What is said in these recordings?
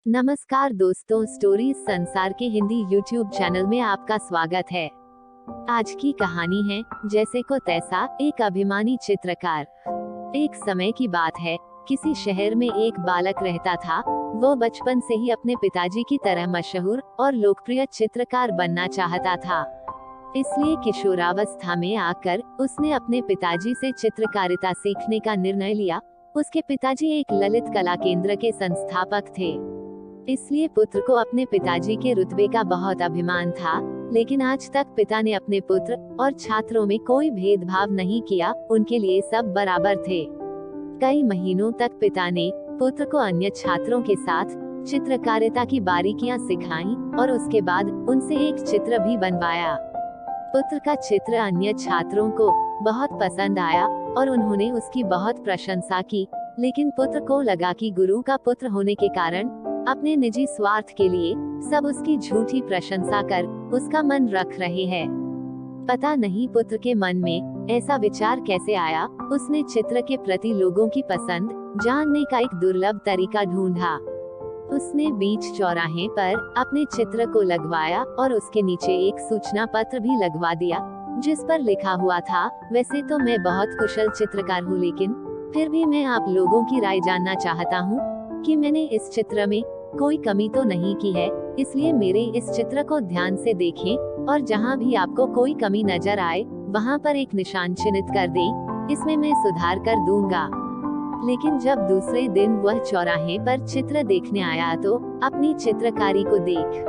नमस्कार दोस्तों, स्टोरीज संसार के हिंदी यूट्यूब चैनल में आपका स्वागत है। आज की कहानी है जैसे को तैसा, एक अभिमानी चित्रकार। एक समय की बात है, किसी शहर में एक बालक रहता था। वो बचपन से ही अपने पिताजी की तरह मशहूर और लोकप्रिय चित्रकार बनना चाहता था। इसलिए किशोरावस्था में आकर उसने अपने पिताजी से चित्रकारिता सीखने का निर्णय लिया। उसके पिताजी एक ललित कला केंद्र के संस्थापक थे, इसलिए पुत्र को अपने पिताजी के रुतबे का बहुत अभिमान था। लेकिन आज तक पिता ने अपने पुत्र और छात्रों में कोई भेदभाव नहीं किया, उनके लिए सब बराबर थे। कई महीनों तक पिता ने पुत्र को अन्य छात्रों के साथ चित्रकारिता की बारीकियां सिखाई और उसके बाद उनसे एक चित्र भी बनवाया। पुत्र का चित्र अन्य छात्रों को बहुत पसंद आया और उन्होंने उसकी बहुत प्रशंसा की। लेकिन पुत्र को लगा कि गुरु का पुत्र होने के कारण अपने निजी स्वार्थ के लिए सब उसकी झूठी प्रशंसा कर उसका मन रख रहे हैं। पता नहीं पुत्र के मन में ऐसा विचार कैसे आया। उसने चित्र के प्रति लोगों की पसंद जानने का एक दुर्लभ तरीका ढूंढा। उसने बीच चौराहे पर अपने चित्र को लगवाया और उसके नीचे एक सूचना पत्र भी लगवा दिया, जिस पर लिखा हुआ था, वैसे तो मैं बहुत कुशल चित्रकार हूँ, लेकिन फिर भी मैं आप लोगों की राय जानना चाहता हूँ कि मैंने इस चित्र में कोई कमी तो नहीं की है। इसलिए मेरे इस चित्र को ध्यान से देखें और जहाँ भी आपको कोई कमी नजर आए वहाँ पर एक निशान चिन्हित कर दें, इसमें मैं सुधार कर दूंगा। लेकिन जब दूसरे दिन वह चौराहे पर चित्र देखने आया तो अपनी चित्रकारी को देख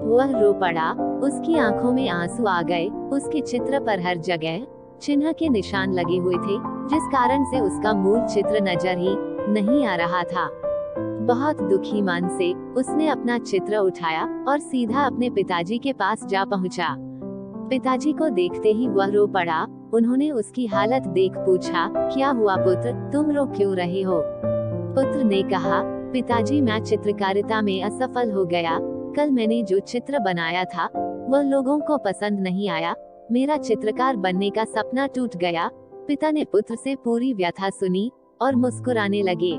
वह रो पड़ा। उसकी आंखों में आंसू आ गए। उसके चित्र पर हर जगह चिन्ह के निशान लगे हुए थे, जिस कारण से उसका मूल चित्र नजर ही नहीं आ रहा था। बहुत दुखी मन से उसने अपना चित्र उठाया और सीधा अपने पिताजी के पास जा पहुंचा। पिताजी को देखते ही वह रो पड़ा। उन्होंने उसकी हालत देख पूछा, क्या हुआ पुत्र, तुम रो क्यों रहे हो? पुत्र ने कहा, पिताजी मैं चित्रकारिता में असफल हो गया। कल मैंने जो चित्र बनाया था वह लोगों को पसंद नहीं आया। मेरा चित्रकार बनने का सपना टूट गया। पिता ने पुत्र से पूरी व्यथा सुनी और मुस्कुराने लगे।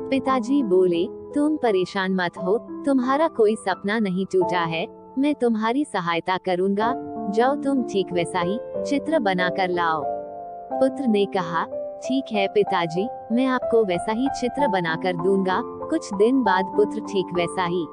पिताजी बोले, तुम परेशान मत हो, तुम्हारा कोई सपना नहीं टूटा है। मैं तुम्हारी सहायता करूंगा। जाओ तुम ठीक वैसा ही चित्र बना कर लाओ। पुत्र ने कहा, ठीक है पिताजी, मैं आपको वैसा ही चित्र बनाकर दूंगा। कुछ दिन बाद पुत्र ठीक वैसा ही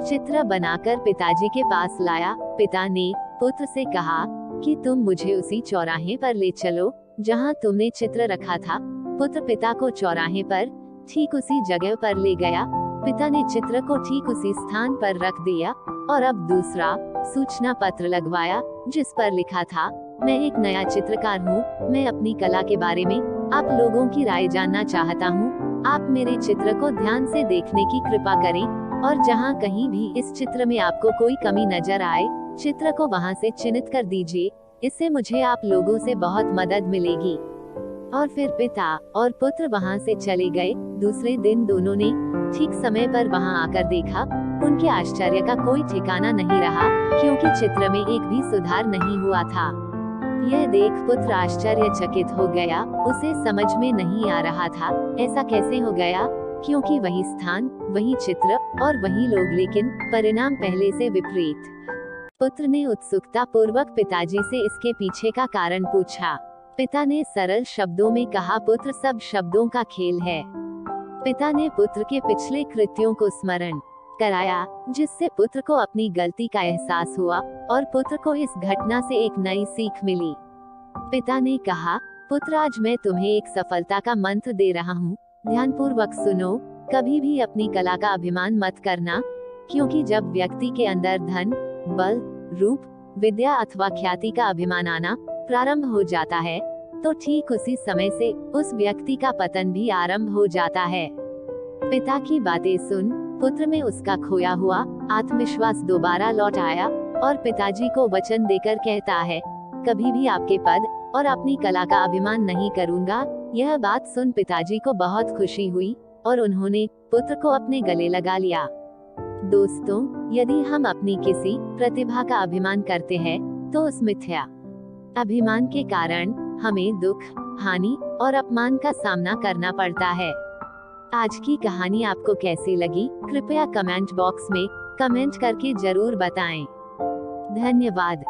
चित्र बनाकर पिताजी के पास लाया। पिता ने पुत्र से कहा कि तुम मुझे उसी चौराहे पर ले चलो जहां तुमने चित्र रखा था। पुत्र पिता को चौराहे पर ठीक उसी जगह पर ले गया। पिता ने चित्र को ठीक उसी स्थान पर रख दिया और अब दूसरा सूचना पत्र लगवाया, जिस पर लिखा था, मैं एक नया चित्रकार हूँ। मैं अपनी कला के बारे में आप लोगों की राय जानना चाहता हूँ। आप मेरे चित्र को ध्यान से देखने की कृपा करें और जहाँ कहीं भी इस चित्र में आपको कोई कमी नजर आए, चित्र को वहाँ से चिन्हित कर दीजिए। इससे मुझे आप लोगों से बहुत मदद मिलेगी। और फिर पिता और पुत्र वहाँ से चले गए। दूसरे दिन दोनों ने ठीक समय पर वहाँ आकर देखा। उनके आश्चर्य का कोई ठिकाना नहीं रहा, क्योंकि चित्र में एक भी सुधार नहीं हुआ था। यह देख पुत्र आश्चर्यचकित हो गया। उसे समझ में नहीं आ रहा था ऐसा कैसे हो गया, क्योंकि वही स्थान, वही चित्र और वही लोग, लेकिन परिणाम पहले से विपरीत। पुत्र ने उत्सुकता पूर्वक पिताजी से इसके पीछे का कारण पूछा। पिता ने सरल शब्दों में कहा, पुत्र सब शब्दों का खेल है। पिता ने पुत्र के पिछले कृत्यों को स्मरण कराया, जिससे पुत्र को अपनी गलती का एहसास हुआ और पुत्र को इस घटना से एक नई सीख मिली। पिता ने कहा, पुत्र आज मैं तुम्हें एक सफलता का मंत्र दे रहा हूँ। ध्यानपूर्वक सुनो। कभी भी अपनी कला का अभिमान मत करना, क्योंकि जब व्यक्ति के अंदर धन, बल, रूप, विद्या अथवा ख्याति का अभिमान आना प्रारंभ हो जाता है, तो ठीक उसी समय से उस व्यक्ति का पतन भी आरंभ हो जाता है। पिता की बातें सुन पुत्र में उसका खोया हुआ आत्मविश्वास दोबारा लौट आया और पिताजी को वचन देकर कहता है, कभी भी आपके पद और अपनी कला का अभिमान नहीं करूंगा। यह बात सुन पिताजी को बहुत खुशी हुई और उन्होंने पुत्र को अपने गले लगा लिया। दोस्तों, यदि हम अपनी किसी प्रतिभा का अभिमान करते हैं तो उस मिथ्या अभिमान के कारण हमें दुख, हानि और अपमान का सामना करना पड़ता है। आज की कहानी आपको कैसी लगी, कृपया कमेंट बॉक्स में कमेंट करके जरूर बताएं। धन्यवाद।